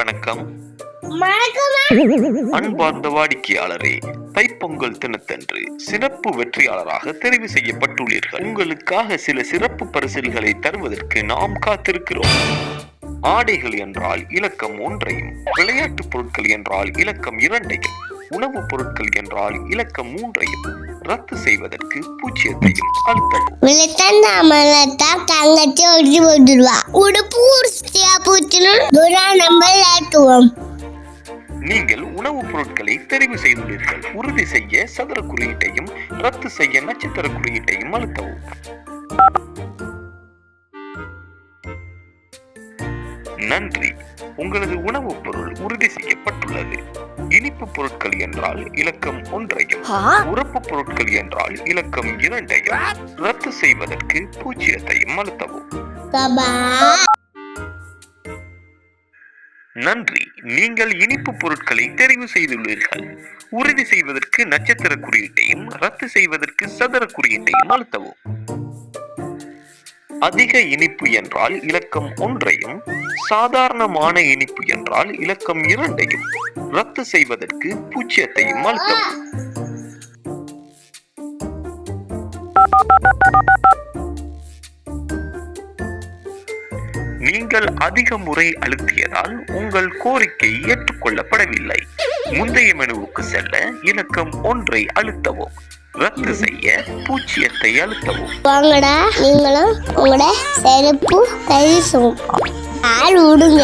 வணக்கம். அன்பார்ந்த வாடிக்கையாளரே, தைப்பொங்கல் தினத்தன்று சிறப்பு வெற்றியாளராக தெரிவு செய்யப்பட்டுள்ளீர்கள். உங்களுக்காக சில சிறப்பு பரிசில்களை தருவதற்கு நாம் காத்திருக்கிறோம். ஆடைகள் என்றால் இலக்கம் 1ஐயும், விளையாட்டுப் பொருட்கள் என்றால் இலக்கம் 2ஐயும், உணவுப் பொருட்கள் என்றால் இலக்கம் 3ஐயும் ரத்து செய்வதற்கு 0ஐயும் அழுத்தவும். நீங்கள் உணவுப் பொருட்களை தெரிவு செய்துள்ளீர்கள். உறுதி செய்ய சதுர குறியீட்டையும், ரத்து செய்ய நட்சத்திர குறியீட்டையும் அழுத்தவும். நன்றி, உங்களது உணவுப் பொருள் உறுதி செய்யப்பட்டுள்ளது. இனிப்பு பொருட்கள் என்றால் இலக்கம் 1ஐயும், உரப்பு பொருட்கள் என்றால் இலக்கம் 2ஐயும் ரத்து செய்வதற்கு 0ஐயும் அழுத்தவும். நன்றி, நீங்கள் இனிப்பு பொருட்களை தெரிவு செய்துள்ளீர்கள். உறுதி செய்வதற்கு நட்சத்திர குறியீட்டையும், ரத்து செய்வதற்கு சதுர குறியீட்டையும் அழுத்தவும். அதிக இனிப்பு என்றால் இலக்கம் 1ஐயும், சாதாரணமான இனிப்பு என்றால் இலக்கம் 2ஐயும் ரத்து செய்வதற்கு 0ஐயும் அழுத்தவும். நீங்கள் அதிக முறை அழுத்தியதால் உங்கள் கோரிக்கை ஏற்றுக்கொள்ளப்படவில்லை. முந்தைய மெனுவுக்கு செல்ல இலக்கம் 1ஐ அழுத்தவும். ரத்து செய்ய 0ஐ அழுத்தவும். வாங்கடா, நீங்களும் உங்களோட செருப்பு கைசும் ஆள் விடுங்க.